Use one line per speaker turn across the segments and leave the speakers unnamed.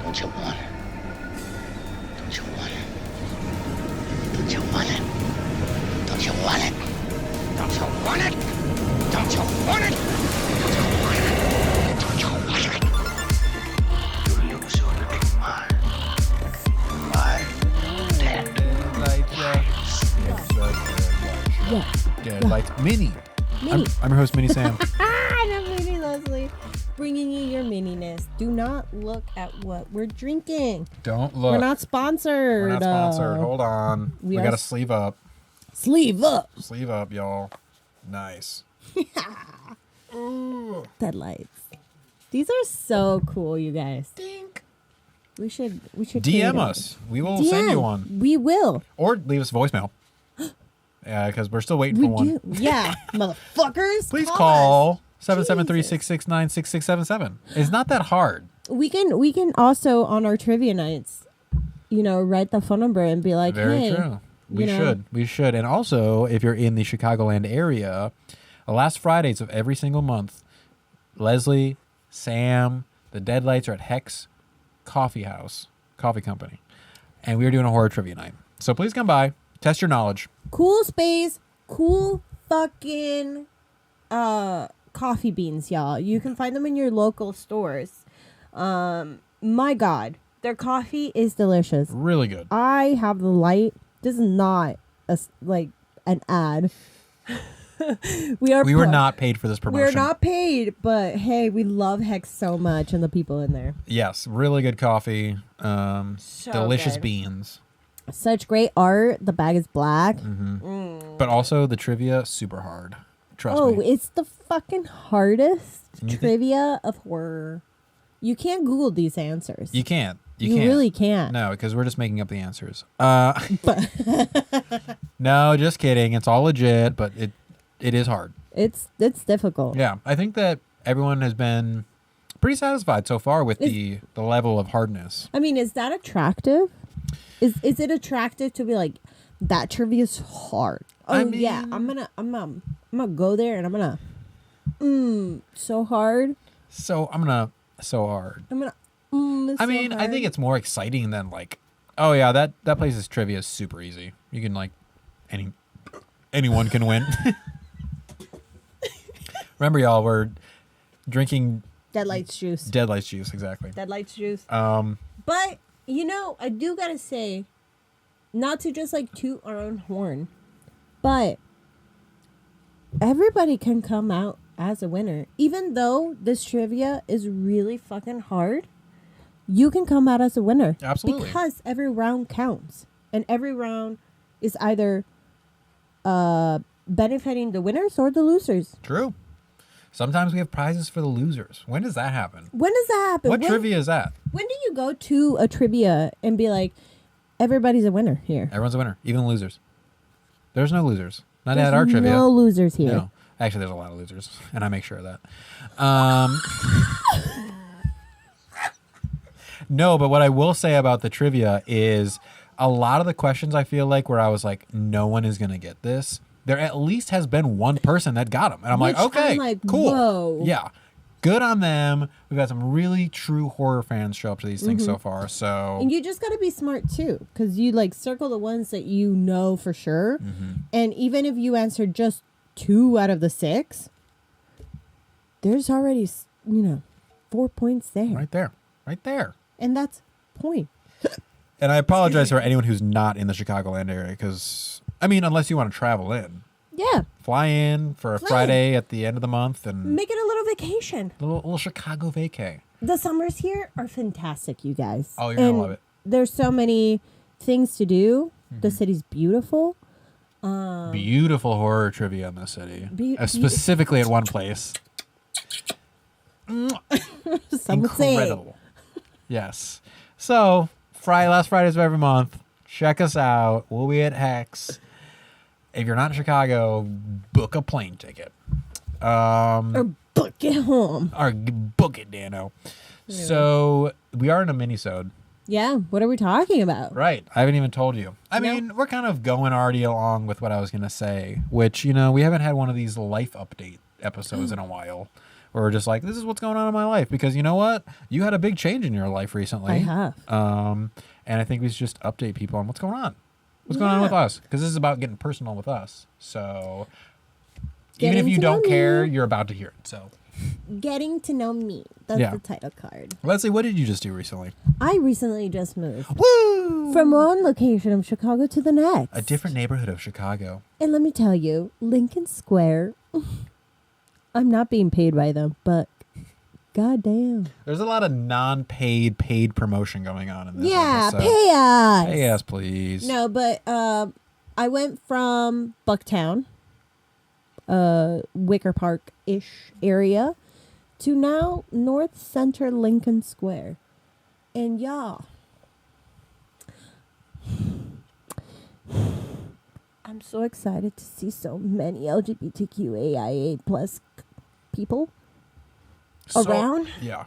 Don't you want it? Don't you want it? Don't you want it? Don't you want it? Don't you want it? Don't you want it? Don't you want it? Don't you want it? You lose your little mind.
Deadlights. Mini. I'm your host, Mini Sam.
And I'm Mini Leslie, bringing you your mininess. Do not look at what we're drinking.
Don't look.
We're not sponsored.
We're not sponsored. Hold on. We got to sleeve up.
Sleeve up.
Sleeve up, y'all. Nice. Ooh.
Deadlights. These are so cool, you guys.
Dink.
We should
DM us. We will send you one.
We will.
Or leave us a voicemail. Yeah, because we're still waiting for one.
Yeah, motherfuckers.
Please call 773-669-6677. It's not that hard.
We can also on our trivia nights, write the phone number and be like,
Very
hey.
true. We should. And also, if you're in the Chicagoland area, the last Fridays of every single month, Leslie, Sam, the Deadlights are at Hex Coffee Company. And we're doing a horror trivia night. So please come by, test your knowledge.
Cool space, cool fucking coffee beans, y'all. You can find them in your local stores. My God, their coffee is delicious.
Really good.
I have the light. This is not an ad. We were
not paid for this promotion.
We're not paid, but hey, we love Hex so much and the people in there.
Yes, really good coffee.
So
delicious
good.
beans.
Such great art. The bag is black.
But also the trivia, super hard. Trust me.
Oh, it's the fucking hardest trivia of horror. You can't Google these answers.
You can't.
You really can't.
No, because we're just making up the answers. No, just kidding. It's all legit, but it is hard.
It's difficult.
Yeah, I think that everyone has been pretty satisfied so far with the level of hardness.
I mean, is that attractive? Is it attractive to be like, that trivia is hard? Oh, I mean, yeah, I'm gonna go there and I'm gonna so hard.
So I'm gonna so hard.
I'm gonna
I mean, I think it's more exciting than like, oh yeah, that place's trivia is super easy. You can like anyone can win. Remember, y'all, we're drinking
Deadlights juice.
Deadlights juice, exactly.
Deadlights juice. But I do gotta say, not to just like toot our own horn, but everybody can come out as a winner. Even though this trivia is really fucking hard, you can come out as a winner.
Absolutely.
Because every round counts. And every round is either benefiting the winners or the losers.
True. Sometimes we have prizes for the losers. When does that happen?
When does that happen?
What trivia is that?
When do you go to a trivia and be like, everybody's a winner here?
Everyone's a winner, even the losers. There's no losers. Not at our trivia.
No losers here.
No. Actually, there's a lot of losers, and I make sure of that. No, but what I will say about the trivia is a lot of the questions I feel like where I was like, no one is going to get this. There at least has been one person that got them. And I'm okay, cool.
Whoa.
Yeah. Good on them. We've got some really true horror fans show up to these things so far. So,
and you just got to be smart too, because you like circle the ones that you know for sure. And even if you answer just 2 out of the 6, there's already 4 points there.
Right there.
And that's point.
And I apologize for anyone who's not in the Chicagoland area because, I mean, unless you want to travel in.
Yeah.
Fly in for a Friday at the end of the month and
make it a little vacation.
Little Chicago vacay.
The summers here are fantastic, you guys.
Oh, you're going to love it.
There's so many things to do. The city's beautiful.
Beautiful horror trivia in the city. Specifically at one place.
Some would say.
Incredible. Yes. So, last Fridays of every month, check us out. We'll be at Hex. If you're not in Chicago, book a plane ticket.
Or book it home.
Or book it, Dano. Yeah. So, we are in a minisode.
Yeah, what are we talking about?
Right. I haven't even told you. I mean, we're kind of going already along with what I was going to say, which, we haven't had one of these life update episodes in a while. or just like, this is what's going on in my life. Because you know what? You had a big change in your life recently.
I have.
And I think we should just update people on what's going on. What's going on with us? Because this is about getting personal with us. So even if you don't care, you're about to hear it. So
Getting to know me. That's the title card.
Leslie, what did you just do recently?
I recently just moved.
Woo!
From one location of Chicago to the next.
A different neighborhood of Chicago.
And let me tell you, Lincoln Square, I'm not being paid by them, but goddamn.
There's a lot of non-paid, paid promotion going on in this.
Yeah,
episode.
pay us.
Pay us, please.
No, but I went from Bucktown, Wicker Park-ish area, to now North Center Lincoln Square. And y'all, I'm so excited to see so many LGBTQAIA plus people around.
Yeah.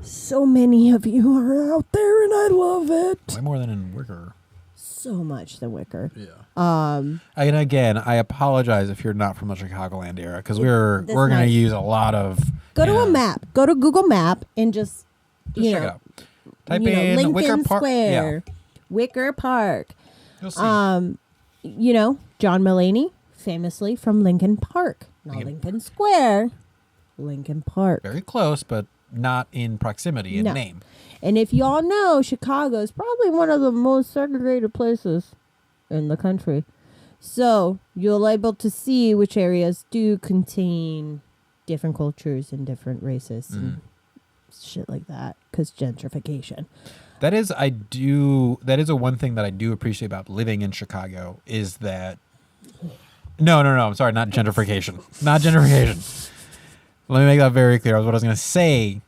So many of you are out there, and I love it.
Way more than in Wicker.
So much than Wicker.
Yeah.
Um,
And again, I apologize if you're not from the Chicagoland area, because we're going to use a lot of.
Go to a map. Go to Google Map and just you
check
know,
it out. Type
you know,
in
Lincoln
Wicker Park.
Square,
Yeah.
Wicker Park.
You'll see.
You know, John Mulaney, famously from Lincoln Park, not Lincoln Square, Lincoln Park.
Very close, but not in proximity in name.
And if y'all know, Chicago is probably one of the most segregated places in the country. So you'll be able to see which areas do contain different cultures and different races and shit like that, because gentrification.
That is a one thing that I do appreciate about living in Chicago is that. No. I'm sorry, not gentrification. Not gentrification. Let me make that very clear. What I was going to say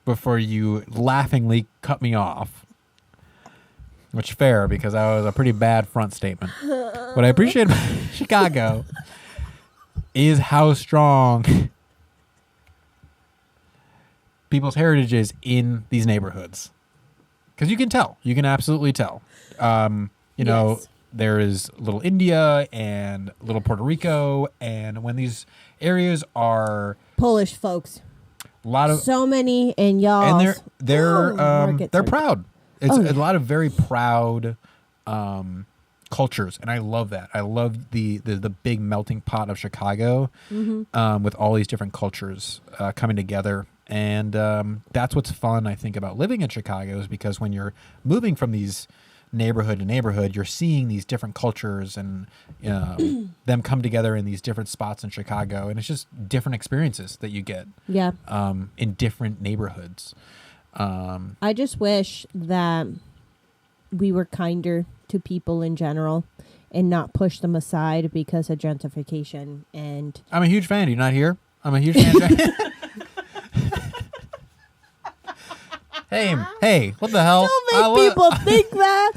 before you laughingly cut me off. Which fair, because that was a pretty bad front statement. What I appreciate about Chicago is how strong people's heritage is in these neighborhoods. Because you can tell. You can absolutely tell. You know, there is Little India and Little Puerto Rico. And when these areas are...
Polish folks.
A lot of...
So many, and y'all...
And they're proud. It's a lot of very proud cultures, and I love that. I love the big melting pot of Chicago with all these different cultures coming together. And that's what's fun, I think, about living in Chicago, is because when you're moving from these neighborhood to neighborhood, you're seeing these different cultures and them come together in these different spots in Chicago. And it's just different experiences that you get in different neighborhoods.
I just wish that we were kinder to people in general and not push them aside because of gentrification. And
I'm a huge fan. Are you not here? I'm a huge fan. Hey, what the hell?
don't make people think that.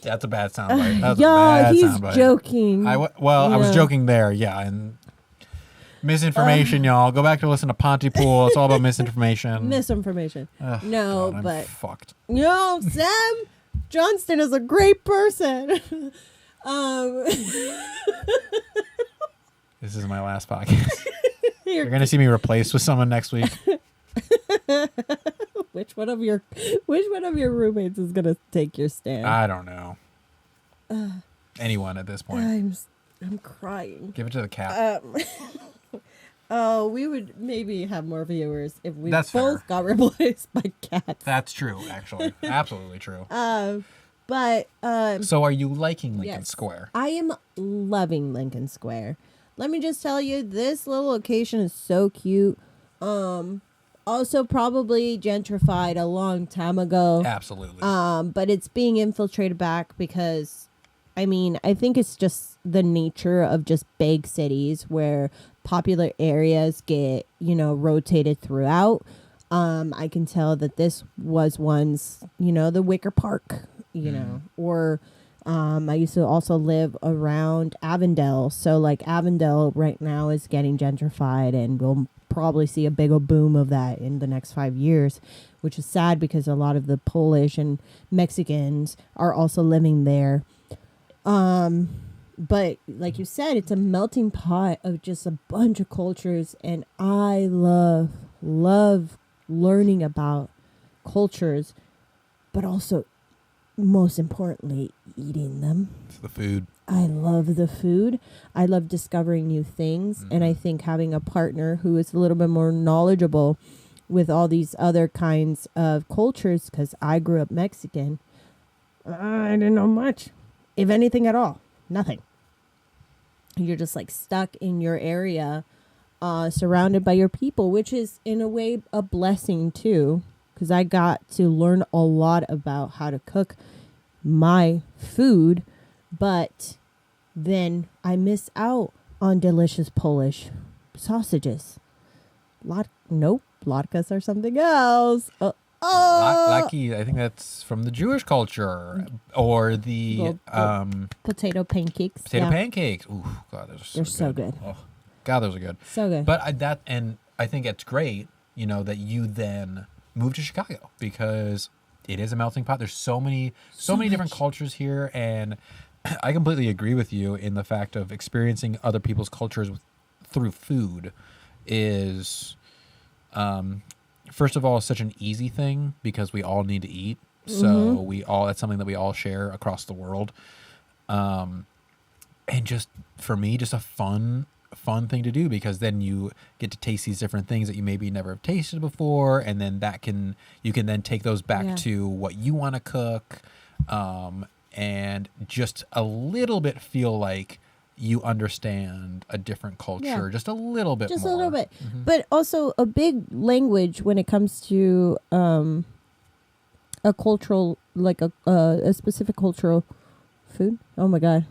That's a bad soundbite. That's
Yo,
a bad
he's
soundbite.
joking.
I was joking there, yeah. And misinformation, y'all. Go back to listen to Pontypool. It's all about misinformation.
Misinformation.
Ugh,
No,
God,
but
I'm fucked.
No, Sam Johnston is a great person.
This is my last podcast. You're gonna see me replaced with someone next week.
Which one of your roommates is gonna take your stand?
I don't know. Anyone at this point.
I'm crying.
Give it to the cat.
Oh, we would maybe have more viewers if we
That's
both got replaced by cats.
That's true, actually. Absolutely true.
But
So are you liking Lincoln
yes,
Square?
I am loving Lincoln Square. Let me just tell you, this little location is so cute. Also probably gentrified a long time ago.
Absolutely.
But it's being infiltrated back because, I mean, I think it's just the nature of just big cities where popular areas get, rotated throughout. I can tell that this was once, the Wicker Park, or I used to also live around Avondale. So like Avondale right now is getting gentrified, and we'll probably see a big boom of that in the next 5 years, which is sad because a lot of the Polish and Mexicans are also living there. But like you said, it's a melting pot of just a bunch of cultures, and I love learning about cultures, but also most importantly eating them.
It's the food.
I love the food. I love discovering new things, and I think having a partner who is a little bit more knowledgeable with all these other kinds of cultures, because I grew up Mexican, I didn't know much, if anything at all, nothing. You're just like stuck in your area, surrounded by your people, which is in a way a blessing too, because I got to learn a lot about how to cook my food, but then I miss out on delicious Polish sausages. Latkes are something else.
Laki, I think that's from the Jewish culture, or the
Potato pancakes.
potato pancakes. Ooh, God,
They're so good.
Oh, God, those are good.
So good.
But I think it's great, that you then moved to Chicago, because it is a melting pot. There's so many different cultures here, and I completely agree with you in the fact of experiencing other people's cultures through food is, first of all, such an easy thing because we all need to eat. So that's something that we all share across the world. And just for me, just a fun thing to do, because then you get to taste these different things that you maybe never have tasted before, and then you can then take those back to what you want to cook, and just a little bit feel like you understand a different culture just a little bit
just
more.
a little bit. But also a big language when it comes to a cultural, like a specific cultural food. Oh my God.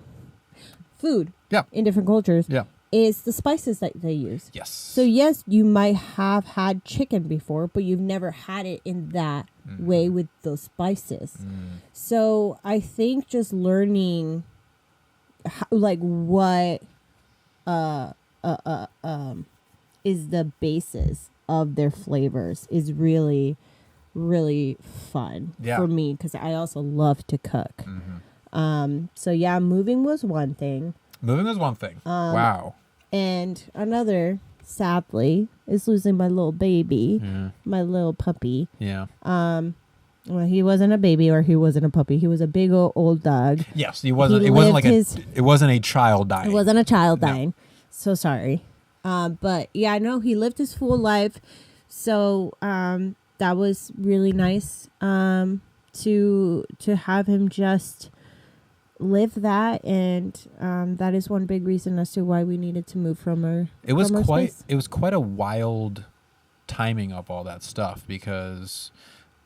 Food in different cultures is the spices that they use.
Yes.
So yes, you might have had chicken before, but you've never had it in that way with those spices. So I think just learning like what is the basis of their flavors is really, really fun for me, because I also love to cook. So yeah, moving was one thing.
Wow.
And another, sadly, is losing my little baby, my little puppy.
Yeah.
Well, he wasn't a baby or he wasn't a puppy. He was a big old dog.
Yes, it wasn't like it wasn't a child dying.
It wasn't a child dying. So sorry. But yeah, I know he lived his full life. So that was really nice to have him just live that, and that is one big reason as to why we needed to move from our
It was
space.
quite a wild timing of all that stuff, because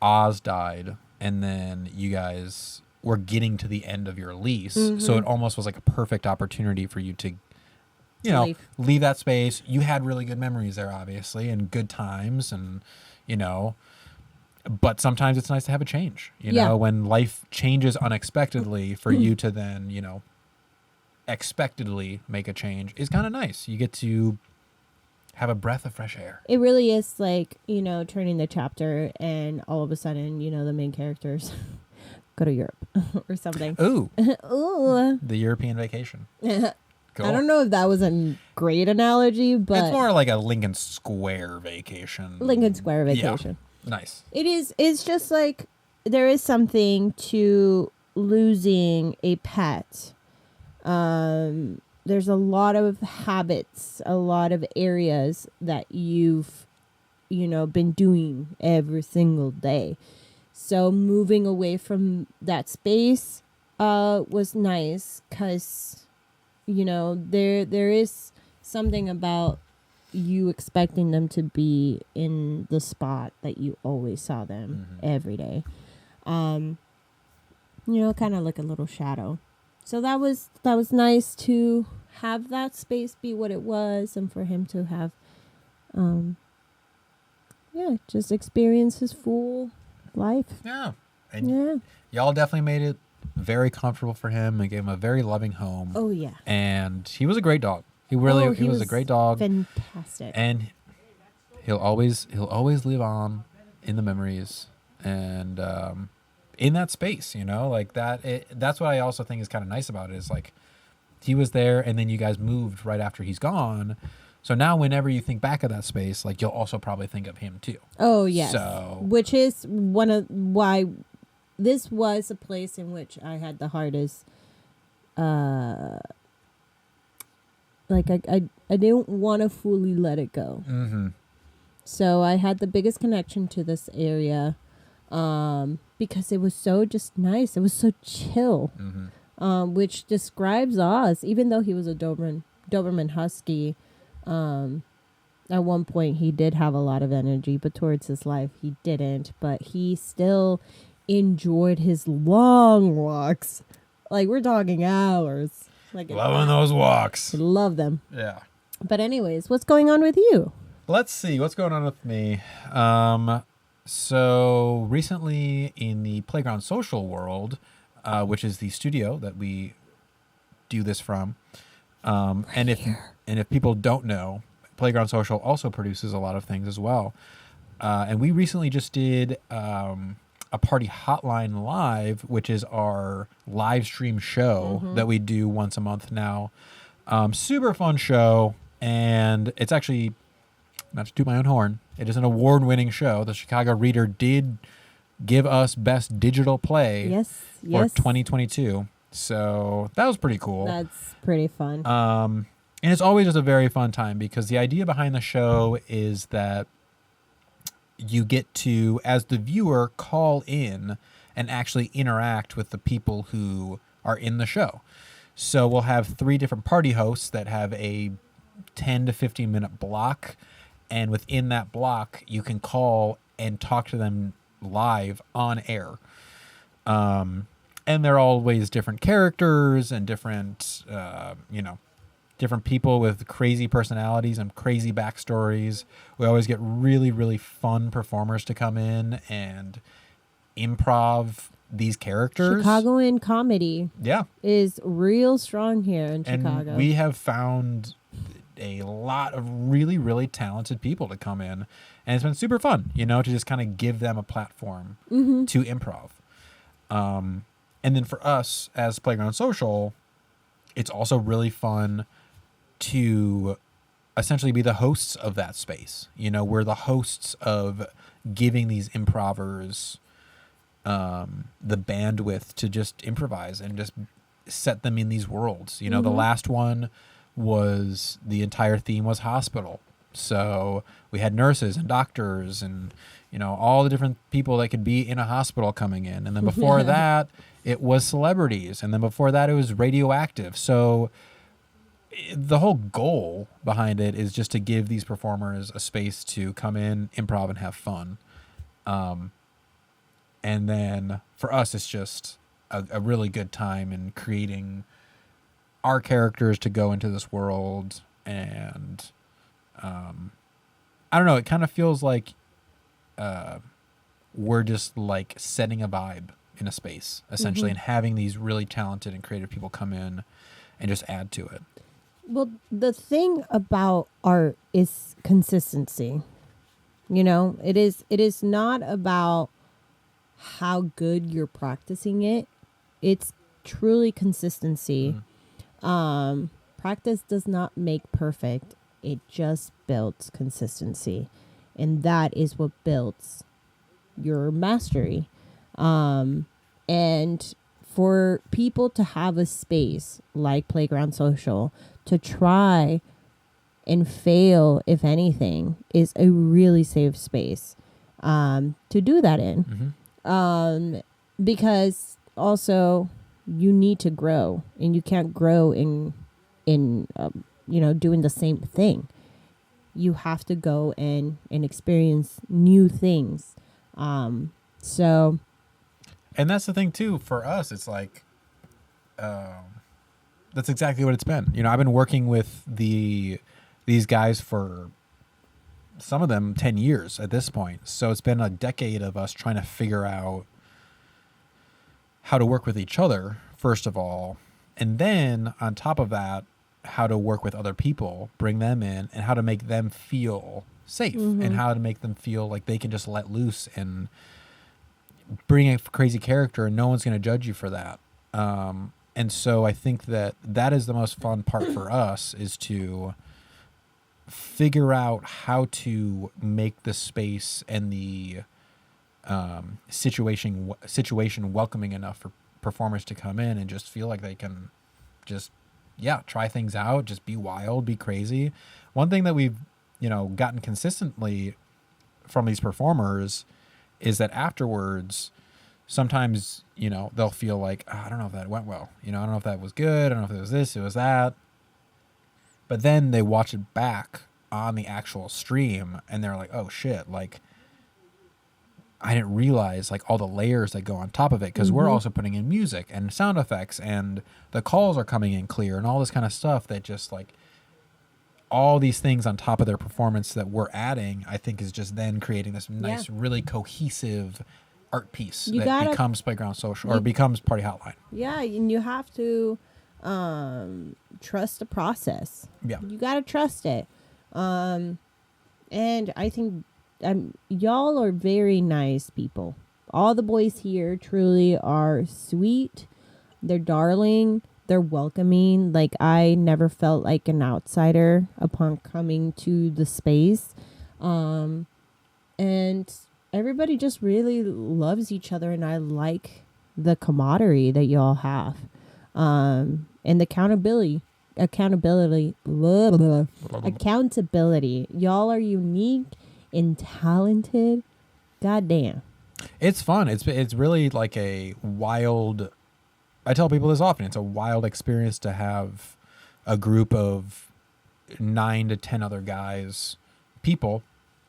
Oz died, and then you guys were getting to the end of your lease, so it almost was like a perfect opportunity for you to leave that space. You had really good memories there, obviously, and good times, and but sometimes it's nice to have a change, when life changes unexpectedly, for you to then, expectedly make a change is kind of nice. You get to have a breath of fresh air.
It really is like, turning the chapter, and all of a sudden, the main characters go to Europe or something.
Ooh.
Ooh.
The European vacation. Cool.
I don't know if that was a great analogy, but
it's more like a Lincoln Square vacation.
Yeah.
Nice.
It is. It's just like there is something to losing a pet. There's a lot of habits, a lot of areas that you've, been doing every single day. So moving away from that space was nice, because, there is something about you expecting them to be in the spot that you always saw them every day. Kind of like a little shadow. So that was nice to have that space be what it was, and for him to have just experience his full life.
Yeah. And y'all definitely made it very comfortable for him and gave him a very loving home.
Oh yeah.
And he was a great dog. He was a great dog.
Fantastic.
And he'll always live on in the memories and in that space, like that. That's what I also think is kind of nice about it, is like he was there, and then you guys moved right after he's gone. So now whenever you think back of that space, like, you'll also probably think of him too.
Oh, yes.
So,
which is one of why this was a place in which I had the hardest, like, I didn't want to fully let it go.
mm-hmm.
So I had the biggest connection to this area, because it was so just nice. It was so chill,
Mm-hmm.
Which describes Oz. Even though he was a Doberman Husky, at one point he did have a lot of energy, but towards his life he didn't. But he still enjoyed his long walks. Like, we're talking hours. Like,
Loving those walks.
I love them.
Yeah.
But anyways, what's going on with you?
Let's see what's going on with me. So recently in the Playground Social world, which is the studio that we do this from, and if people don't know, Playground Social also produces a lot of things as well. And we recently just did a Party Hotline Live, which is our live stream show that we do once a month now. Super fun show, and it's actually, not to toot my own horn, it is an award-winning show. The Chicago Reader did give us Best Digital Play for 2022. So that was pretty cool.
That's pretty fun.
And it's always just a very fun time, because the idea behind the show is that you get to, as the viewer, call in and actually interact with the people who are in the show. So we'll have 3 different party hosts that have a 10 to 15 minute block. And within that block, you can call and talk to them live on air. And they're always different characters and different, different people with crazy personalities and crazy backstories. We always get really, really fun performers to come in and improv these characters.
Chicagoan comedy is real strong here in Chicago.
And we have found a lot of really, really talented people to come in. And it's been super fun, to just kind of give them a platform to improv. And then for us as Playground Social, it's also really fun to essentially be the hosts of that space. We're the hosts of giving these improvers the bandwidth to just improvise and just set them in these worlds. The last one was, the entire theme was hospital. So we had nurses and doctors and, all the different people that could be in a hospital coming in. And then before that, it was celebrities. And then before that, it was radioactive. So the whole goal behind it is just to give these performers a space to come in, improv, and have fun. And then for us, it's just a really good time in creating our characters to go into this world. And I don't know, it kind of feels like we're just like setting a vibe in a space, essentially, and having these really talented and creative people come in and just add to it.
Well, the thing about art is consistency. It is not about how good you're practicing it. It's truly consistency. Practice does not make perfect. It just builds consistency. And that is what builds your mastery. And for people to have a space like Playground Social to try and fail, if anything, is a really safe space to do that in. Because also you need to grow, and you can't grow in doing the same thing. You have to go and experience new things. So,
and that's the thing too, for us, it's like, that's exactly what it's been. I've been working with these guys for, some of them 10 years at this point. So it's been a decade of us trying to figure out how to work with each other, first of all. And then on top of that, how to work with other people, bring them in, and how to make them feel safe, and how to make them feel like they can just let loose and bring a crazy character and no one's going to judge you for that. And so I think that is the most fun part for us, is to figure out how to make the space and the situation welcoming enough for performers to come in and just feel like they can just try things out, just be wild, be crazy. One thing that we've gotten consistently from these performers is that afterwards, sometimes they'll feel like, I don't know if that went well, I don't know if that was good, I don't know if it was this, it was that, but then they watch it back on the actual stream and they're like, oh shit, like I didn't realize like all the layers that go on top of it, because we're also putting in music and sound effects and the calls are coming in clear and all this kind of stuff, that just like all these things on top of their performance that we're adding, I think is just then creating this nice, really cohesive art piece that becomes Playground Social or becomes Party Hotline.
Yeah, and you have to trust the process.
Yeah.
You got to trust it. And I think y'all are very nice people. All the boys here truly are sweet. They're darling. They're welcoming. Like, I never felt like an outsider upon coming to the space. And everybody just really loves each other, and I like the camaraderie that y'all have. And the accountability. Y'all are unique and talented. Goddamn.
It's fun. It's really like a wild, I tell people this often, it's a wild experience to have a group of 9 to 10 other people,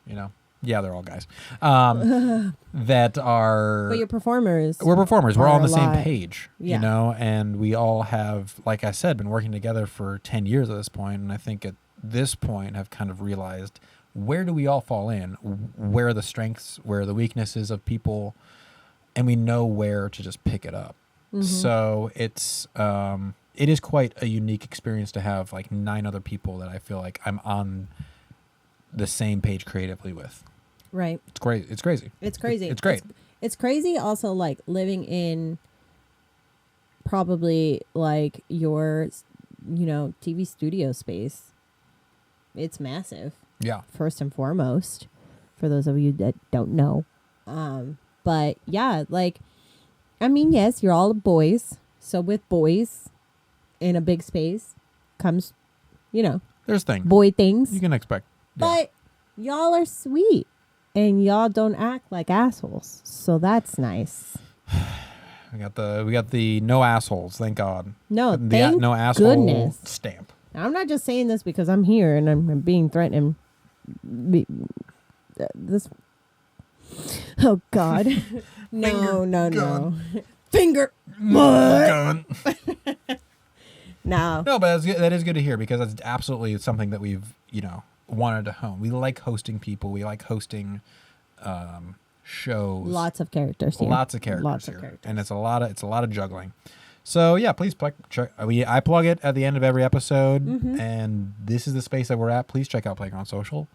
yeah, they're all guys, that are...
But you're performers.
We're performers. We're all on the same
lot.
page,
Yeah.
and we all have, like I said, been working together for 10 years at this point, and I think at this point have kind of realized, where do we all fall in? Where are the strengths? Where are the weaknesses of people? And we know where to just pick it up. So it is quite a unique experience to have like 9 other people that I feel like I'm on the same page creatively with.
Right.
It's great. It's crazy.
It's crazy.
It's great.
It's crazy also, like, living in probably like your, TV studio space. It's massive.
Yeah.
First and foremost, for those of you that don't know. But yeah, like, I mean, yes, you're all boys. So with boys in a big space comes,
There's things.
boy things.
You can expect. Yeah.
But y'all are sweet and y'all don't act like assholes. So that's nice.
We got the no assholes, thank God.
No,
The
thank
no asshole
goodness.
stamp.
I'm not just saying this because I'm here and I'm being threatened. This. Oh God. No. Finger.
Gun.
No.
No, but that is good to hear, because that's absolutely something that we've, wanted to hone. We like hosting people. We like hosting shows.
Lots of characters here.
Lots of characters. And it's a lot of juggling. So yeah, please I plug it at the end of every episode, and this is the space that we're at. Please check out Playground Social,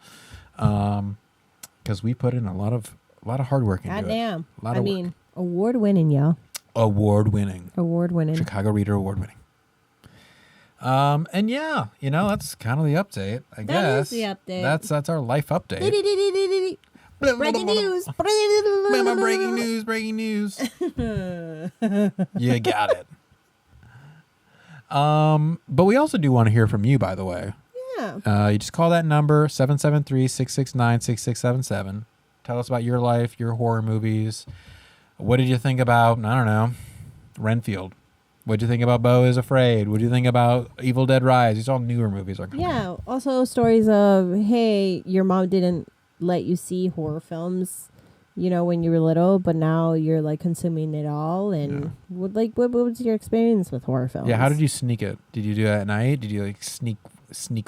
because we put in a lot of hard work into it.
Goddamn.
I mean,
award winning, y'all.
Award winning.
Chicago
Reader award winning. And yeah, that's kind of the update, I guess.
That is the update.
That's our life update.
Breaking news.
Breaking news. You got it. But we also do want to hear from you, by the way.
Yeah.
You just call that number, 773-669-6677. Tell us about your life, your horror movies. What did you think about, I don't know, Renfield? What did you think about Beau is Afraid? What do you think about Evil Dead Rise? These are all newer movies. Are coming out.
Also stories of, hey, your mom didn't let you see horror films, when you were little, but now you're like consuming it all. And what was your experience with horror films?
Yeah, how did you sneak it? Did you do it at night? Did you like sneak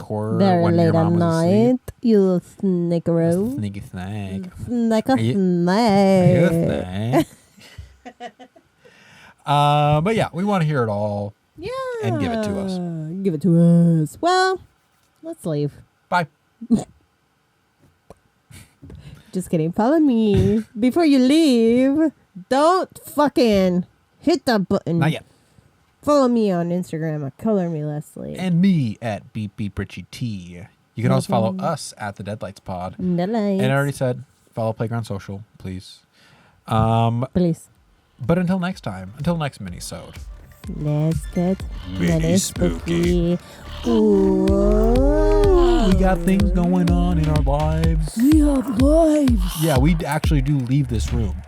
horror
Very
when
late
your mom
at
was
night,
asleep?
you snickeroo.
Sneaky snake.
Like a
Are you
snake.
a snake? But yeah, we want to hear it all.
Yeah.
And give it to us.
Give it to us. Well, let's leave.
Bye.
Just kidding. Follow me. Before you leave, don't fucking hit the button.
Not yet.
Follow me on Instagram at Color Me Leslie.
And me at BeepBeepRichieT. You can also follow us at the Deadlights Pod.
Deadlights.
And I already said, follow Playground Social, please.
Please.
But until next time, until next Minisode.
Let's get
Mini spooky.
Ooh.
We got things going on in our lives.
We have lives.
Yeah, we actually do leave this room.